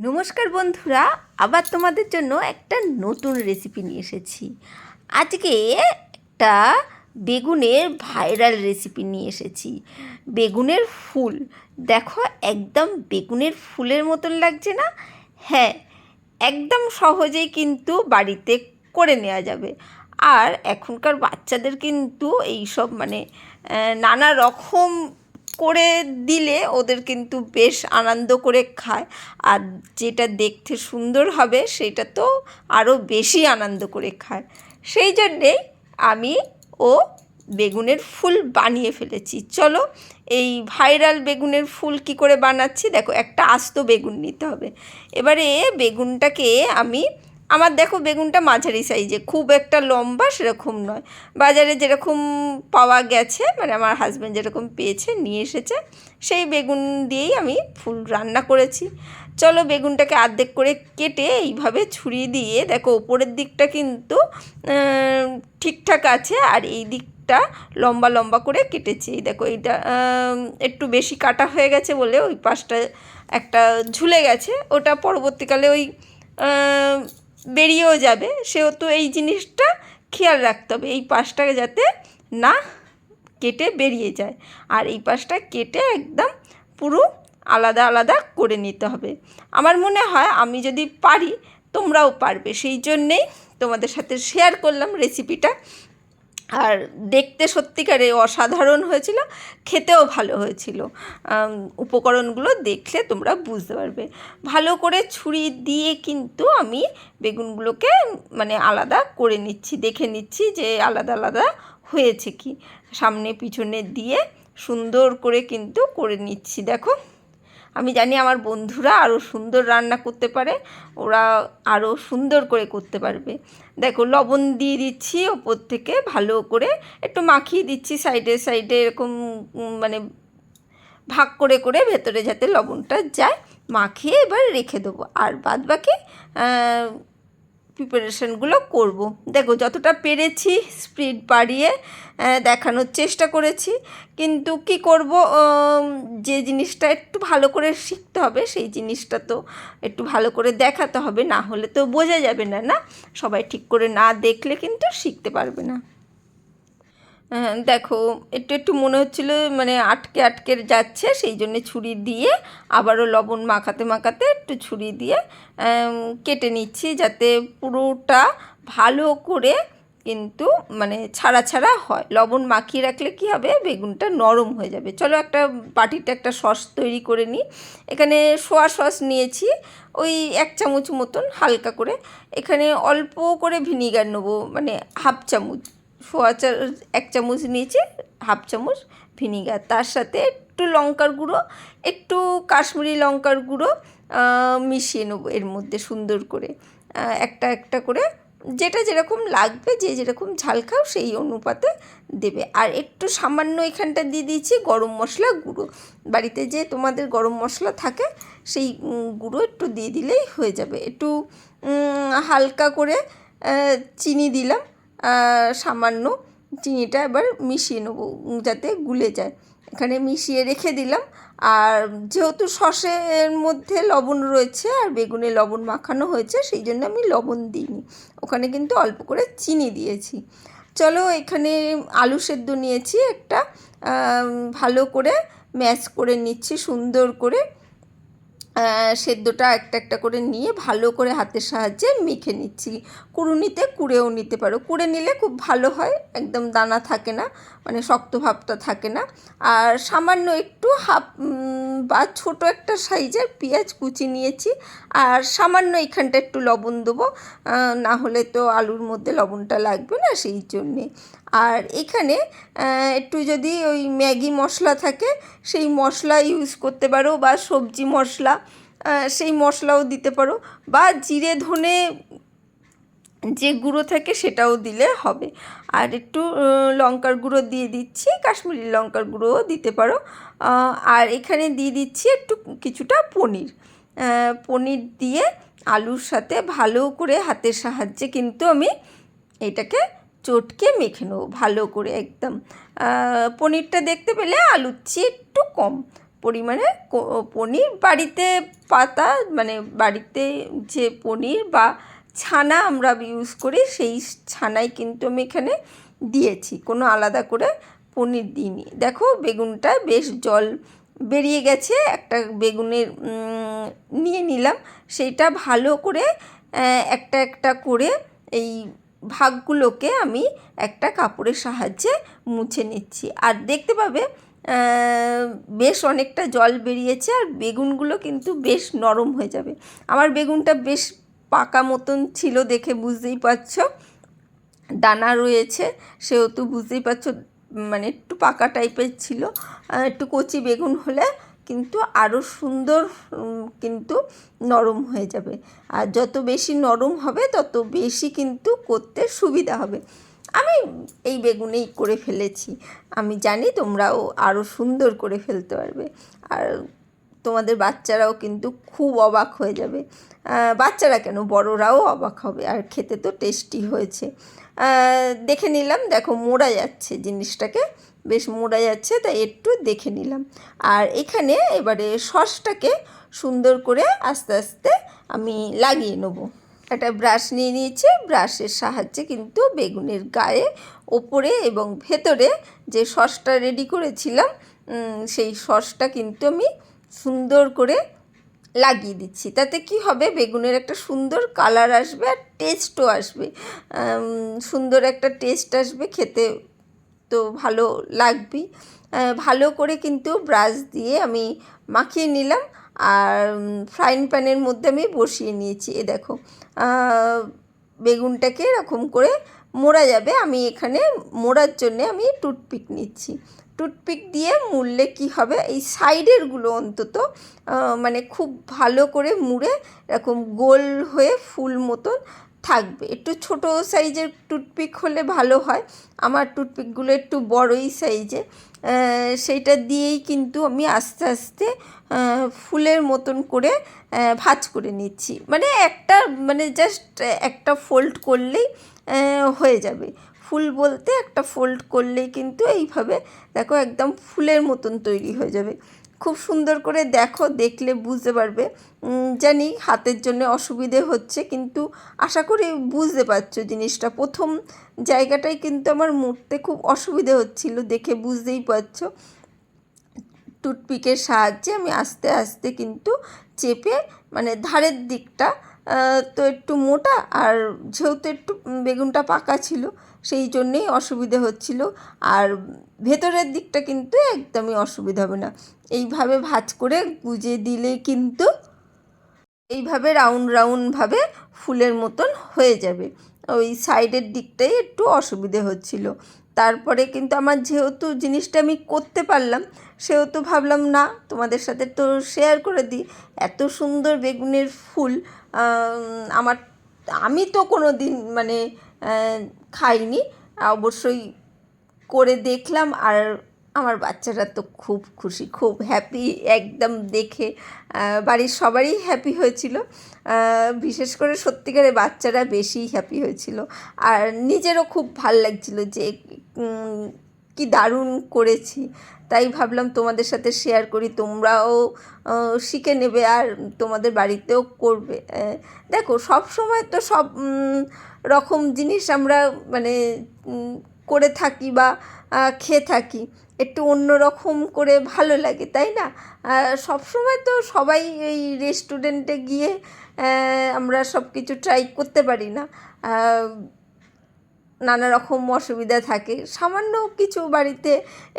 নমস্কার বন্ধুরা, আবার তোমাদের জন্য একটা নতুন রেসিপি নিয়ে এসেছি। আজকে একটা বেগুনের ভাইরাল রেসিপি নিয়ে এসেছি। বেগুনের ফুল দেখো, একদম বেগুনের ফুলের মতন লাগছে না? হ্যাঁ, একদম সহজেই কিন্তু বাড়িতে করে নেওয়া যাবে। আর এখনকার বাচ্চাদের কিন্তু এইসব নানা রকম করে দিলে ওদের কিন্তু বেশ আনন্দ করে খায়। আর যেটা দেখতে সুন্দর হবে সেটা তো আরও বেশি আনন্দ করে খায়। সেই জন্যেই আমি ও বেগুনের ফুল বানিয়ে ফেলেছি। চলো এই ভাইরাল বেগুনের ফুল কি করে বানাচ্ছি দেখো। একটা আস্ত বেগুন নিতে হবে। এবারে বেগুনটাকে আমার দেখো বেগুনটা মাঝারি সাইজে, খুব একটা লম্বা সেরকম নয়। বাজারে যেরকম পাওয়া গেছে, আমার হাজব্যান্ড যেরকম পেয়েছে নিয়ে এসেছে, সেই বেগুন দিয়েই আমি ফুল রান্না করেছি। চলো বেগুনটাকে অর্ধেক করে কেটে এইভাবে ছুরি দিয়ে দেখো, ওপরের দিকটা কিন্তু ঠিকঠাক আছে, আর এই দিকটা লম্বা লম্বা করে কেটেছি। দেখো এইটা একটু বেশি কাটা হয়ে গেছে বলে ওই পাশটা একটা ঝুলে গেছে, ওটা পরবর্তীকালে ওই বেরিয়েও যাবে। সেহেতু এই জিনিসটা খেয়াল রাখতে হবে, এই পাশটা যাতে না কেটে বেরিয়ে যায়। আর এই পাশটা কেটে একদম পুরো আলাদা আলাদা করে নিতে হবে। আমার মনে হয় আমি যদি পারি তোমরাও পারবে, সেই জন্যেই তোমাদের সাথে শেয়ার করলাম রেসিপিটা। আর দেখতে সত্যিকারে অসাধারণ হয়েছিল, খেতেও ভালো হয়েছিল। উপকরণগুলো দেখলে তোমরা বুঝতে পারবে। ভালো করে ছুরি দিয়ে কিন্তু আমি বেগুনগুলোকে আলাদা করে নিচ্ছি, দেখে নিচ্ছি যে আলাদা আলাদা হয়েছে কি, সামনে পিছনে দিয়ে সুন্দর করে কিন্তু করে নিচ্ছি। দেখো, আমি জানি আমার বন্ধুরা আরও সুন্দর রান্না করতে পারে, ওরা আরও সুন্দর করে করতে পারবে। দেখো লবণ দিয়ে দিচ্ছি ওপর থেকে, ভালো করে একটু মাখিয়ে দিচ্ছি সাইডে সাইডে, এরকম ভাগ করে করে ভেতরে যাতে লবণটা যায়, মাখিয়ে এবার রেখে দেবো। আর বাদ বাকি প্রিপারেশানগুলো করব। দেখো যতটা পেরেছি স্পিড বাড়িয়ে দেখানোর চেষ্টা করেছি, কিন্তু কি করব, যে জিনিসটা একটু ভালো করে শিখতে হবে সেই জিনিসটা তো একটু ভালো করে দেখাতে হবে, না হলে তো বোঝা যাবে না। না, সবাই ঠিক করে না দেখলে কিন্তু শিখতে পারবে না। দেখো একটু একটু মনে হচ্ছিলো আটকে আটকে যাচ্ছে, সেই জন্যে ছুরি দিয়ে আবারও লবণ মাখাতে মাখাতে একটু ছুরি দিয়ে কেটে নিচ্ছি, যাতে পুরোটা ভালো করে কিন্তু ছাড়া ছাড়া হয়। লবণ মাখিয়ে রাখলে কি হবে, বেগুনটা নরম হয়ে যাবে। চলো একটা বাটিতে একটা সস তৈরি করে নিই। এখানে সোয়া সস নিয়েছি ওই 1 চামচ মতন, হালকা করে। এখানে অল্প করে ভিনিগার নেবো, হাফ চামচ। 1 চামচ নিয়েছি, হাফ চামচ ভিনিগার। তার সাথে একটু লঙ্কার গুঁড়ো, একটু কাশ্মীরি লঙ্কার গুঁড়ো মিশিয়ে নেবো এর মধ্যে সুন্দর করে, একটা একটা করে, যেটা যেরকম লাগবে, যে যেরকম ঝাল খাও সেই অনুপাতে দেবে। আর একটু সামান্য এখানটা দিয়ে দিয়েছি গরম মশলা গুঁড়ো। বাড়িতে যে তোমাদের গরম মশলা থাকে সেই গুঁড়ো একটু দিয়ে দিলেই হয়ে যাবে। একটু হালকা করে চিনি দিলাম, সামান্য চিনিটা এবার মিশিয়ে নেবো যাতে গুলে যায়। এখানে মিশিয়ে রেখে দিলাম। আর যেহেতু সসের মধ্যে লবণ রয়েছে আর বেগুনে লবণ মাখানো হয়েছে, সেই জন্য আমি লবণ দিইনি, ওখানে কিন্তু অল্প করে চিনি দিয়েছি। চলো এখানে আলু সেদ্ধ নিয়েছি একটা, ভালো করে ম্যাশ করে নিচ্ছি সুন্দর করে। সেদ্ধটা একটা একটা করে নিয়ে ভালো করে হাতের সাহায্যে মেখে নিচ্ছি। কুড়ুনিতে কুড়েও নিতে পারো, কুড়ে নিলে খুব ভালো হয়, একদম দানা থাকে না, শক্ত ভাবটা থাকে না। আর সামান্য একটু হাফ বা ছোটো একটা সাইজের পেঁয়াজ কুচি নিয়েছি, আর সামান্য এখানটা একটু লবণ দেবো, না হলে তো আলুর মধ্যে লবণটা লাগবে না, সেই জন্যে। আর এখানে একটু যদি ওই ম্যাগি মশলা থাকে সেই মশলা ইউজ করতে পারো, বা সবজি মশলা সেই মশলাও দিতে পারো, বা জিরে ধনে যে গুঁড়ো থাকে সেটাও দিলে হবে। আর একটু লঙ্কার গুঁড়ো দিয়ে দিচ্ছি, কাশ্মীরি লঙ্কার গুঁড়োও দিতে পারো। আর এখানে দিয়ে দিচ্ছি একটু কিছুটা পনির। পনির দিয়ে আলুর সাথে ভালো করে হাতের সাহায্যে কিন্তু আমি এটাকে চটকে মেখে নেবো ভালো করে একদম। পনিরটা দেখতে পেলে আলুর চেয়ে একটু কম, পরিমাণে পনির বাড়িতে পাতা, মানে বাড়িতে যে পনির বা ছানা আমরা ইউজ করি সেই ছানাই কিন্তু আমি এখানে দিয়েছি, কোনো আলাদা করে পনির দিইনি। দেখো বেগুনটা বেশ জল বেরিয়ে গেছে। একটা বেগুনের নিয়ে নিলাম, সেইটা ভালো করে একটা একটা করে এই ভাগগুলোকে আমি একটা কাপড়ের সাহায্যে মুছে নিচ্ছি। আর দেখতে পাবে বেশ অনেকটা জল বেরিয়েছে, আর বেগুনগুলো কিন্তু বেশ নরম হয়ে যাবে। আমার বেগুনটা বেশ পাকা মতন ছিল, দেখে বুঝতেই পারছো, দানা রয়েছে সেহেতু বুঝতেই পারছো, মানে একটু পাকা টাইপের ছিল। একটু কচি বেগুন হলে কিন্তু আরও সুন্দর কিন্তু নরম হয়ে যাবে। আর যত বেশি নরম হবে তত বেশি কিন্তু করতে সুবিধা হবে। আমি এই বেগুনেই করে ফেলেছি, আমি জানি তোমরাও আরও সুন্দর করে ফেলতে পারবে। আর তোমাদের বাচ্চারাও কিন্তু খুব অবাক হয়ে যাবে, বাচ্চারা কেন বড়রাও অবাক হবে। আর খেতে তো টেস্টি হয়েছে। দেখে নিলাম, দেখো মোড়া যাচ্ছে, জিনিসটাকে বেশ মোড়া যাচ্ছে, তাই একটু দেখে নিলাম। আর এখানে এবারে সসটাকে সুন্দর করে আস্তে আস্তে আমি লাগিয়ে নেব। একটা ব্রাশ নিয়ে নিয়েছি, ব্রাশের সাহায্যে কিন্তু বেগুনের গায়ে, ওপরে এবং ভেতরে যে সসটা রেডি করেছিলাম সেই সসটা কিন্তু আমি সুন্দর করে লাগিয়ে দিচ্ছি। তাতে কি হবে, বেগুনের একটা সুন্দর কালার আসবে আর টেস্টও আসবে, সুন্দর একটা টেস্ট আসবে, খেতে তো ভালো লাগবেই। ভালো করে কিন্তু ব্রাশ দিয়ে আমি মাখিয়ে নিলাম। আর ফ্রাইং প্যানের মধ্যে আমি বসিয়ে নিয়েছি। এ দেখো বেগুনটাকে এরকম করে মোড়া যাবে। আমি এখানে মোড়ার জন্যে আমি টুথপিক নিচ্ছি। টুথপিক দিয়ে মুড়লে কি হবে, এই সাইডেরগুলো অন্তত মানে খুব ভালো করে মুড়ে এরকম গোল হয়ে ফুল মতন থাকবে। একটু ছোটো সাইজের টুথপিক হলে ভালো হয়, আমার টুথপিকগুলো একটু বড়ই সাইজে, সেইটা দিয়েই কিন্তু আমি আস্তে আস্তে ফুলের মতন করে ভাঁজ করে নিচ্ছি। মানে একটা, মানে জাস্ট একটা ফোল্ড করলেই হয়ে যাবে। ফুল বলতে একটা ফোল্ড করলেই কিন্তু এইভাবে দেখো একদম ফুলের মতন তৈরি হয়ে যাবে। খুব সুন্দর করে দেখো, দেখলে বুঝতে পারবে। জানি হাতের জন্য অসুবিধে হচ্ছে, কিন্তু আশা করি বুঝতে পারছো জিনিসটা। প্রথম জায়গাটায় কিন্তু আমার মুড়তে খুব অসুবিধে হচ্ছিল, দেখে বুঝতেই পারছো। টুথপিকের সাহায্যে আমি আস্তে আস্তে কিন্তু চেপে, মানে ধারের দিকটা তো একটু মোটা, আর যেহেতু একটু বেগুনটা পাকা ছিল সেই জন্যেই অসুবিধে হচ্ছিল। আর ভেতরের দিকটা কিন্তু একদমই অসুবিধা হবে না। এইভাবে ভাঁজ করে গুজে দিলে কিন্তু এইভাবে রাউন্ড রাউন্ডভাবে ফুলের মতন হয়ে যাবে। ওই সাইডের দিকটাই একটু অসুবিধে হচ্ছিল। তারপরে কিন্তু আমার যেহেতু জিনিসটা আমি করতে পারলাম, সেহেতু ভাবলাম না তোমাদের সাথে তো শেয়ার করে দিই। এত সুন্দর বেগুনের ফুল আমার, আমি তো কোনো দিন মানে খাইনি, অবশ্যই করে দেখলাম। আর আমার বাচ্চারা তো খুব খুশি, খুব হ্যাপি একদম দেখে, বাড়ির সবারই হ্যাপি হয়েছিল। বিশেষ করে সত্যিকারে বাচ্চারা বেশি হ্যাপি হয়েছিল। আর নিজেরও খুব ভাল লাগছিল যে কি দারুণ করেছি। তাই ভাবলাম তোমাদের সাথে শেয়ার করি, তোমরাও শিখে নেবে আর তোমাদের বাড়িতেও করবে। দেখো সব সময় তো সব রকম জিনিস আমরা মানে করে থাকি বা খেয়ে থাকি, একটু অন্য রকম করে ভালো লাগে, তাই না? সব সময় তো সবাই এই রেস্টুরেন্টে গিয়ে আমরা সব কিছু ট্রাই করতে পারি না, নানা রকম অসুবিধা থাকে। সামান্য কিছু বাড়িতে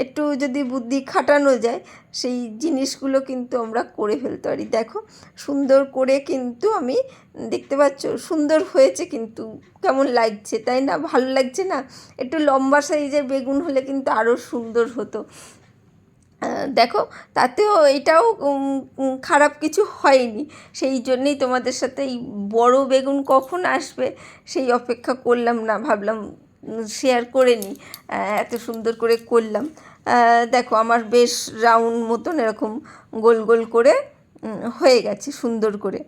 একটু যদি বুদ্ধি খাটানো যায়, সেই জিনিসগুলো কিন্তু আমরা করে ফেলতে পারি। দেখো সুন্দর করে কিন্তু আমি, দেখতে পাচ্ছ সুন্দর হয়েছে, কিন্তু কেমন লাগছে তাই না? ভালো লাগছে না? একটু লম্বা সাইজের বেগুন হলে কিন্তু আরও সুন্দর হতো। দেখো তাতেও এটাও খারাপ কিছু হয়নি, সেই জন্যেই তোমাদের সাথে এই বড় বেগুন কখন আসবে সেই অপেক্ষা করলাম না, ভাবলাম শেয়ার করে নিই। এত সুন্দর করে করলাম। দেখো আমার বেশ রাউন্ড মতন এরকম গোল গোল করে হয়ে গেছে সুন্দর করে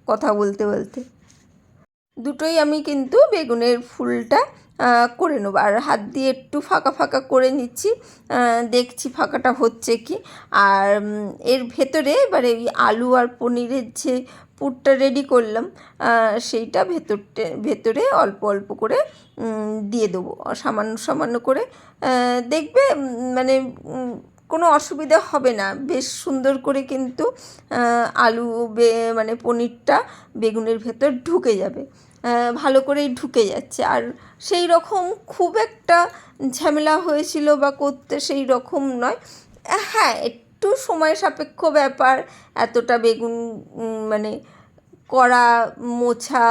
কথা বলতে বলতে। দুটোই আমি কিন্তু বেগুনের ফুলটা করে নেবো। আর হাত দিয়ে একটু ফাঁকা ফাঁকা করে নিচ্ছি, দেখছি ফাঁকাটা হচ্ছে কি। আর এর ভেতরে এবারে ওই আলু আর পনিরের যে পুরটা রেডি করলাম, সেইটা ভেতরে অল্প অল্প করে দিয়ে দেবো, সামান্য সামান্য করে। দেখবে মানে কোনো অসুবিধা হবে না, বেশ সুন্দর করে কিন্তু আলু মানে পনিরটা বেগুনের ভেতর ঢুকে যাবে, ভালো করেই ঢুকে যাচ্ছে। আর সেই রকম খুব একটা ঝামেলা হয়েছিল বা করতে সেই রকম নয়। হ্যাঁ, একটু সময় সাপেক্ষ ব্যাপার, এতটা বেগুন মানে কড়া, মোছা,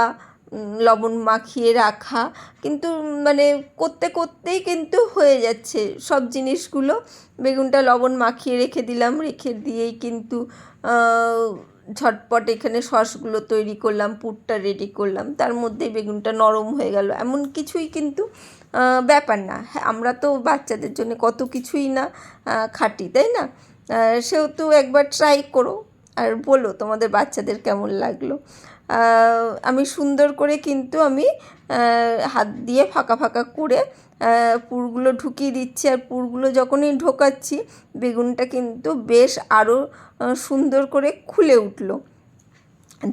লবণ মাখিয়ে রাখা, কিন্তু মানে করতে করতেই কিন্তু হয়ে যাচ্ছে সব জিনিসগুলো। বেগুনটা লবণ মাখিয়ে রেখে দিলাম, রেখে দিয়েই কিন্তু ঝটপট এখানে সসগুলো তৈরি করলাম, পুরটা রেডি করলাম, তার মধ্যেই বেগুনটা নরম হয়ে গেল। এমন কিছুই কিন্তু ব্যাপার না। হ্যাঁ, আমরা তো বাচ্চাদের জন্য কত কিছুই না খাটি, তাই না? সেহেতু একবার ট্রাই করো আর বলো তোমাদের বাচ্চাদের কেমন লাগলো। আমি সুন্দর করে কিন্তু আমি হাত দিয়ে ফাঁকা ফাঁকা করে পুরগুলো ঢুকিয়ে দিচ্ছি। আর পুরগুলো যখনই ঢোকাচ্ছি বেগুনটা কিন্তু বেশ আরও সুন্দর করে খুলে উঠলো।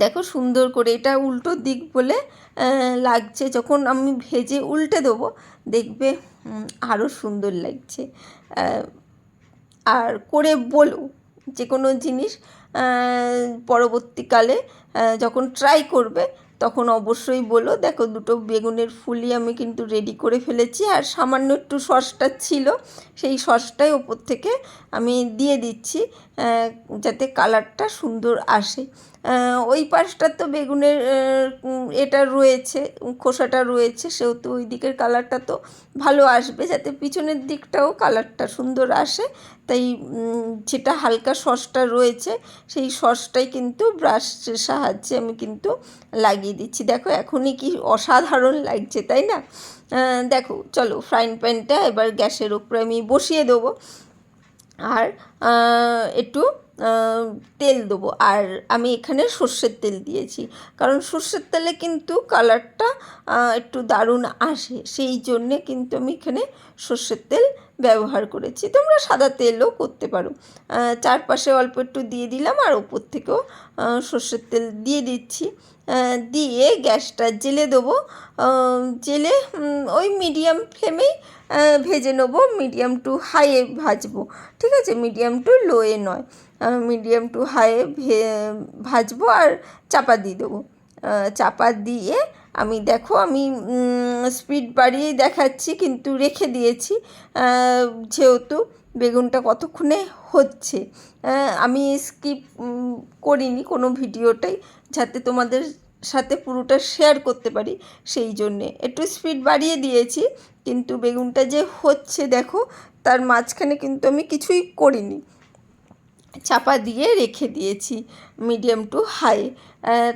দেখো সুন্দর করে, এটা উল্টো দিক বলে লাগছে, যখন আমি ভেজে উল্টে দেবো দেখবে আরও সুন্দর লাগছে। আর করে বলো যে কোনো জিনিস পরবর্তীকালে যখন ট্রাই করবে তখন অবশ্যই বলো। দেখো দুটো বেগুনের ফুলই আমি কিন্তু রেডি করে ফেলেছি, আর সামান্য একটু সসটা ছিল, সেই সসটাই ওপর থেকে আমি দিয়ে দিচ্ছি যাতে কালারটা সুন্দর আসে। ওই পাশটা তো বেগুনের এটা রয়েছে, খোসাটা রয়েছে, সেহেতু ওই দিকের কালারটা তো ভালো আসবে, যাতে পিছনের দিকটাও কালারটা সুন্দর আসে। তাই যেটা হালকা সসটা রয়েছে সেই সসটাই কিন্তু ব্রাশের সাহায্যে আমি কিন্তু লাগিয়ে দিচ্ছি। দেখো এখনই কি অসাধারণ লাগছে, তাই না? দেখো চলো ফ্রাইং প্যানটা এবার গ্যাসের উপরে আমি বসিয়ে দেবো, আর একটু তেল দেবো। আর আমি এখানে সর্ষের তেল দিয়েছি, কারণ সর্ষের তেলে কিন্তু কালারটা একটু দারুণ আসে, সেই জন্যে কিন্তু আমি এখানে সর্ষের তেল ব্যবহার করেছি। তোমরা সাদা তেলও করতে পারো। চারপাশে অল্প একটু দিয়ে দিলাম, আর ওপর থেকেও সর্ষের তেল দিয়ে দিচ্ছি। দিয়ে গ্যাসটা জেলে দেবো, জেলে ওই মিডিয়াম ফ্লেমেই ভেজে নেবো, মিডিয়াম টু হাইয়ে ভাজবো, ঠিক আছে? মিডিয়াম টু লোয়ে নয়, মিডিয়াম টু হাইয়ে ভাজবো। আর চাপা দিয়ে দেবো, চাপা দিয়ে আমি দেখো আমি স্পিড বাড়িয়েই দেখাচ্ছি, কিন্তু রেখে দিয়েছি যেহেতু বেগুনটা কতক্ষণে হচ্ছে। আমি স্কিপ করিনি কোনো ভিডিওটাই, যাতে তোমাদের সাথে পুরোটা শেয়ার করতে পারি, সেই জন্যে একটু স্পিড বাড়িয়ে দিয়েছি। কিন্তু বেগুনটা যে হচ্ছে দেখো, তার মাঝখানে কিন্তু আমি কিছুই করিনি, চাপা দিয়ে রেখে দিয়েছি মিডিয়াম টু হাই।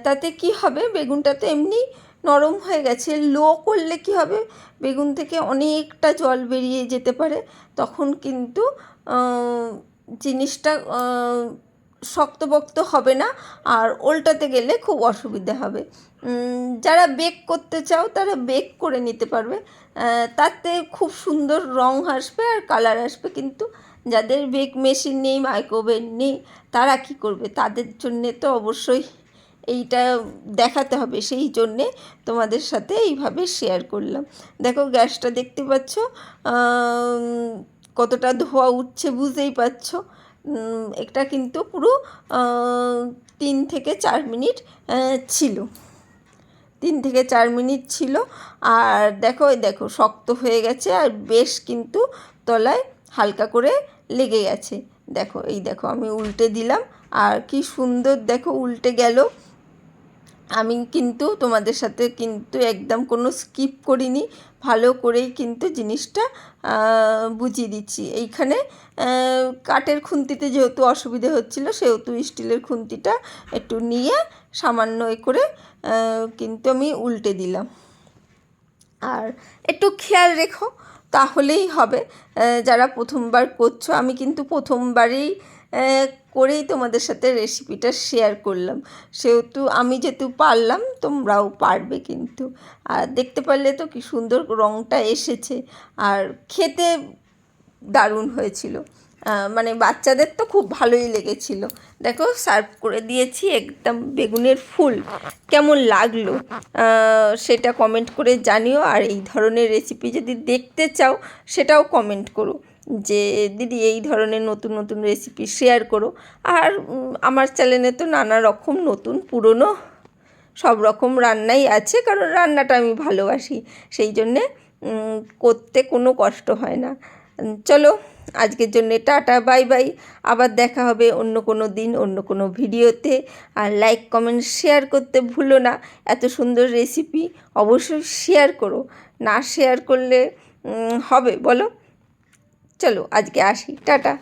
তাতে কি হবে, বেগুনটা তো এমনি নরম হয়ে গেছে, লো করলে কি হবে, বেগুন থেকে অনেকটা জল বেরিয়ে যেতে পারে, তখন কিন্তু জিনিসটা শক্তপোক্ত হবে না, আর উল্টাতে গেলে খুব অসুবিধা হবে। যারা বেক করতে চাও তারা বেক করে নিতে পারবে, তাতে খুব সুন্দর রং আসবে আর কালার আসবে। কিন্তু যাদের বেক মেশিন নেই, মাইক্রোওভেন নেই, তারা কি করবে? তাদের জন্যে তো অবশ্যই এইটা দেখাতে হবে, সেই জন্যে তোমাদের সাথে এইভাবে শেয়ার করলাম। দেখো গ্যাসটা দেখতে পাচ্ছ কতটা ধোঁয়া উঠছে, বুঝতেই পারছো। এটা কিন্তু পুরো 3 থেকে 4 মিনিট ছিল, 3 থেকে 4 মিনিট ছিল। আর দেখো দেখো শক্ত হয়ে গেছে, আর বেশ কিন্তু তলায় হালকা করে লেগে গেছে। দেখো এই দেখো আমি উল্টে দিলাম, আর কি সুন্দর দেখো উল্টে গেল। আমি কিন্তু তোমাদের সাথে কিন্তু একদম কোনো স্কিপ করিনি, ভালো করেই কিন্তু জিনিসটা বুঝিয়ে দিচ্ছি। এইখানে কাঠের খুন্তিতে যেহেতু অসুবিধে হচ্ছিলো, সেহেতু স্টিলের খুন্তিটা একটু নিয়ে সামান্য করে কিন্তু আমি উল্টে দিলাম। আর একটু খেয়াল রেখো, তাহলেই হবে। যারা প্রথমবার করছো, আমি কিন্তু প্রথমবারেই করেই তোমাদের সাথে রেসিপিটা শেয়ার করলাম। সেহেতু আমি যেহেতু পারলাম, তোমরাও পারবে কিন্তু। আর দেখতে পারলে তো কি সুন্দর রঙটা এসেছে, আর খেতে দারুণ হয়েছিল। মানে বাচ্চাদের তো খুব ভালোই লেগেছিল। দেখো সার্ভ করে দিয়েছি একদম বেগুনের ফুল। কেমন লাগলো সেটা কমেন্ট করে জানিও। আর এই ধরনের রেসিপি যদি দেখতে চাও সেটাও কমেন্ট করো, যে দিদি এই ধরনের নতুন নতুন রেসিপি শেয়ার করো। আর আমার চ্যানেলে তো নানা রকম নতুন পুরনো সব রকম রান্নাই আছে, কারণ রান্নাটা আমি ভালোবাসি, সেই জন্যে করতে কোনো কষ্ট হয় না। চলো আজকের জন্যে টাটা, বাই বাই। আবার দেখা হবে অন্য কোনো দিন অন্য কোনো ভিডিওতে। আর লাইক কমেন্ট শেয়ার করতে ভুলো না। এত সুন্দর রেসিপি অবশ্যই শেয়ার করো, না শেয়ার করলে হবে বলো? চলো আজকে আসি, টাটা।